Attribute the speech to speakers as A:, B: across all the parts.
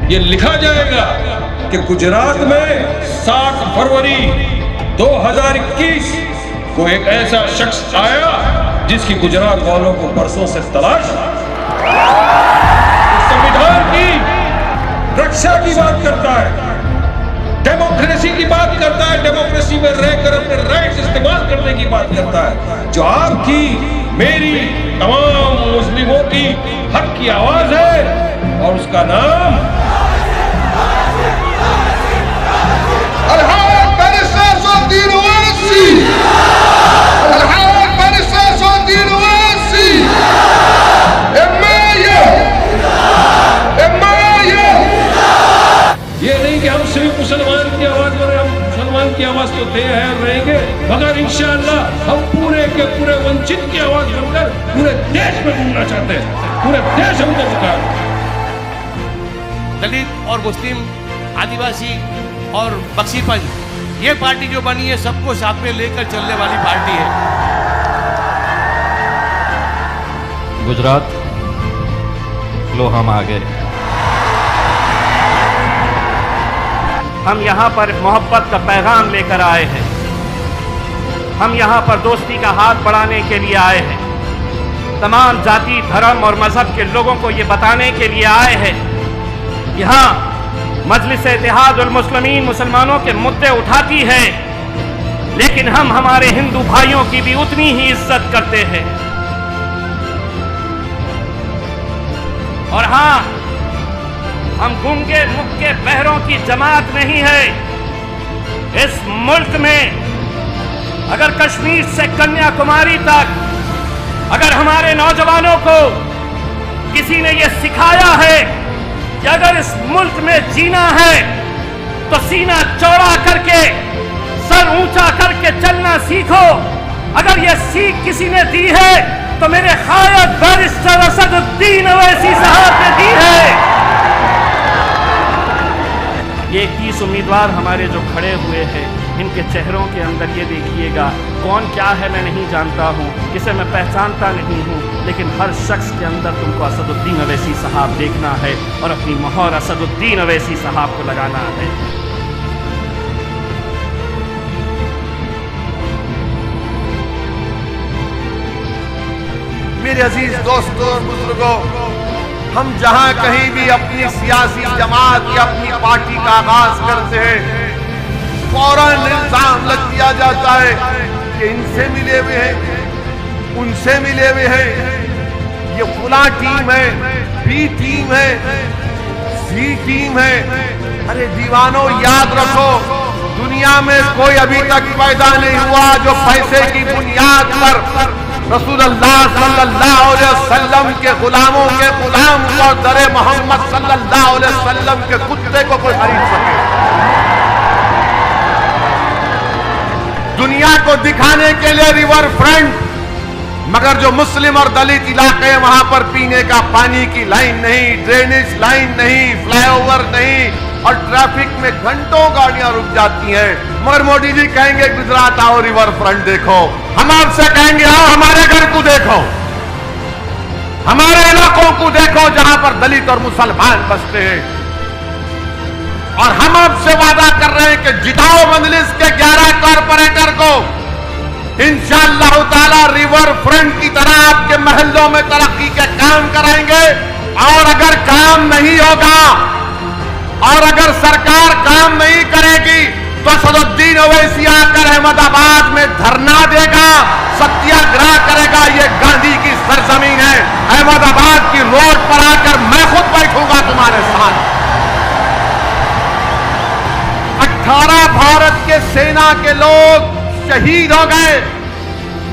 A: ये लिखा जाएगा कि गुजरात में 7 फरवरी 2021 को एक ऐसा शख्स आया जिसकी गुजरात वालों को बरसों से तलाश। संविधान की रक्षा की बात करता है, डेमोक्रेसी की बात करता है, डेमोक्रेसी में रहकर अपने राइट्स इस्तेमाल करने की बात करता है। जो आपकी, मेरी, तमाम मुस्लिमों की हक की आवाज है और उसका नाम मुसलमान की आवाज में, हम मुसलमान की आवाज तो थे हैं और रहेंगे, मगर इंशाअल्लाह हम पूरे के पूरे वंचित की आवाज बनकर पूरे देश में घूमना चाहते हैं। पूरे देश हमको पुकार।
B: दलित और मुस्लिम, आदिवासी और बख्शीपंथ, ये पार्टी जो बनी है सबको साथ में लेकर चलने वाली पार्टी है।
C: गुजरात लो हम आ गए।
D: हम यहाँ पर मोहब्बत का पैगाम लेकर आए हैं। हम यहाँ पर दोस्ती का हाथ बढ़ाने के लिए आए हैं। तमाम जाति, धर्म और मजहब के लोगों को ये बताने के लिए आए हैं। यहाँ मजलिस इत्तेहादुल मुस्लिमीन मुसलमानों के मुद्दे उठाती है, लेकिन हम हमारे हिंदू भाइयों की भी उतनी ही इज्जत करते हैं। और हाँ, हम गूंगे मुक्के बहरों की जमात नहीं है। इस मुल्क में अगर कश्मीर से कन्याकुमारी तक अगर हमारे नौजवानों को किसी ने यह सिखाया है कि अगर इस मुल्क में जीना है तो सीना चौड़ा करके, सर ऊंचा करके चलना सीखो, अगर यह सीख किसी ने दी है तो मेरे खायद बैरिस्टर असदुद्दीन ओवैसी साहब ने दी है। ये 30 उम्मीदवार हमारे जो खड़े हुए हैं, इनके चेहरों के अंदर ये देखिएगा, कौन क्या है मैं नहीं जानता हूँ, किसे मैं पहचानता नहीं हूँ, लेकिन हर शख्स के अंदर तुमको असदुद्दीन ओवैसी साहब देखना है और अपनी मोहर असदुद्दीन ओवैसी साहब को लगाना है।
E: मेरे अजीज दोस्तों और बुजुर्गों, हम जहां कहीं भी अपनी सियासी जमात या अपनी पार्टी का आगाज करते हैं, फौरन इल्जाम लग दिया जाता है कि इनसे मिले हुए हैं, उनसे मिले हुए हैं, ये फुला टीम है, बी टीम है, सी टीम है। अरे दीवानों, याद रखो, दुनिया में कोई अभी तक पैदा नहीं हुआ जो पैसे की बुनियाद पर रसूलुल्लाह सल्लल्लाहु अलैहि वसल्लम के गुलामों के गुलाम और दरे मोहम्मद सल्लल्लाहु अलैहि वसल्लम के कुत्ते को कोई खरीद सके। दुनिया को दिखाने के लिए रिवर फ्रंट, मगर जो मुस्लिम और दलित इलाके हैं वहां पर पीने का पानी की लाइन नहीं, ड्रेनेज लाइन नहीं, फ्लाईओवर नहीं, और ट्रैफिक में घंटों गाड़ियां रुक जाती हैं। मगर मोदी जी कहेंगे गुजरात आओ, रिवर फ्रंट देखो। हम आपसे कहेंगे आओ हमारे घर को देखो, हमारे इलाकों को देखो जहां पर दलित और मुसलमान बसते हैं। और हम आपसे वादा कर रहे हैं कि जिताओ मजलिस के 11 कारपोरेटर को, इंशाअल्लाह ताला रिवर फ्रंट की तरह आपके महल्लों में तरक्की के काम कराएंगे। और अगर काम नहीं होगा और अगर सरकार काम नहीं करेगी तो असदुद्दीन ओवैसी आकर अहमदाबाद में धरना देगा, सत्याग्रह करेगा। ये गांधी की सरजमीन है। अहमदाबाद की रोड पर आकर मैं खुद बैठूंगा तुम्हारे साथ। 18 भारत के सेना के लोग शहीद हो गए।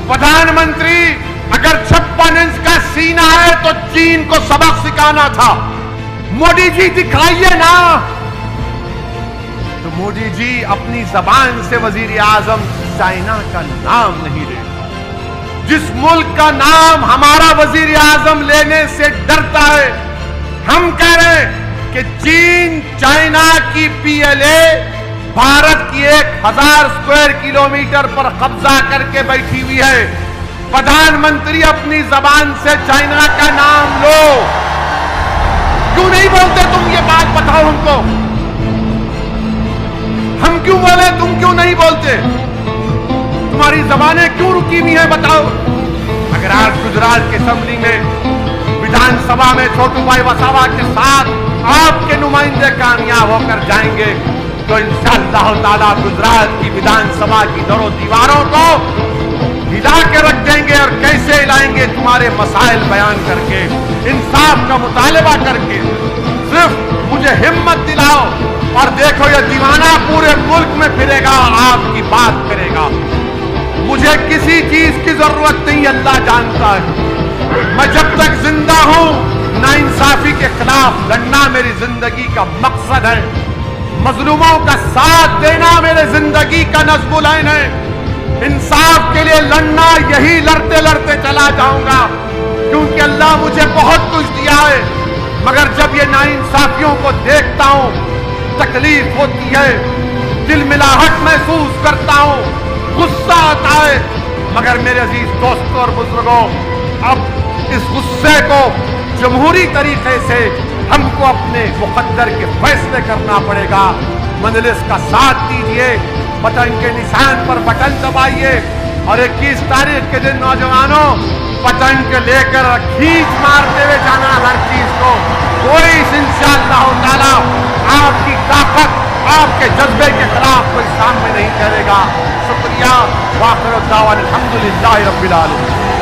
E: प्रधानमंत्री, अगर 56 इंच का सीना है तो चीन को सबक सिखाना था। मोदी जी दिखाइए ना। तो मोदी जी अपनी जबान से वजीर आजम चाइना का नाम नहीं ले। जिस मुल्क का नाम हमारा वजीर आजम लेने से डरता है, हम कह रहे हैं कि चीन चाइना की पीएलए भारत की 1000 स्क्वायर किलोमीटर पर कब्जा करके बैठी हुई है। प्रधानमंत्री अपनी जबान से चाइना का नाम लो। क्यों नहीं बोलते तुम ये बात? बताओ हमको, हम क्यों बोले, तुम क्यों नहीं बोलते? तुम्हारी जबानें क्यों रुकी हुई हैं, बताओ। अगर आज गुजरात की असेंबली में, विधानसभा में छोटू भाई वसावा के साथ आपके नुमाइंदे कामयाब होकर जाएंगे तो इंशाअल्लाह ताला गुजरात की विधानसभा की दरों दीवारों को हिला के रख देंगे। और कैसे हिलाएंगे? तुम्हारे मसाइल बयान करके, इंसाफ का मुतालबा करके। सिर्फ मुझे हिम्मत दिलाओ और देखो ये दीवाना पूरे मुल्क में फिरेगा, आपकी बात करेगा। मुझे किसी चीज की जरूरत नहीं, अल्लाह जानता है। मैं जब तक जिंदा हूं, नाइंसाफी के खिलाफ लड़ना मेरी जिंदगी का मकसद है। मजलूमों का साथ देना मेरे जिंदगी का नज़्मुल ऐन है। इंसाफ के लिए लड़ना, यही लड़ते लड़ते चला जाऊंगा, क्योंकि अल्लाह मुझे बहुत कुछ दिया है। मगर जब ये नाइंसाफियों को देखता हूं, तकलीफ होती है, दिलमिलाहट महसूस करता हूं, गुस्सा आता है। मगर मेरे अजीज दोस्तों और बुजुर्गों, अब इस गुस्से को जमहूरी तरीके से हमको अपने मुकद्दर के फैसले करना पड़ेगा। मजलिस का साथ दीजिए, बटन के निशान पर बटन दबाइए और 21 तारीख के दिन नौजवानों बटन के लेकर खींच मारते हुए जाना हर चीज को। कोई इंशाअल्लाह ताला आपकी ताकत, आपके जज्बे के खिलाफ कोई सामने नहीं करेगा। शुक्रिया। वाखिर दावा अल्हम्दुलिल्लाहि रब्बिल आलमीन।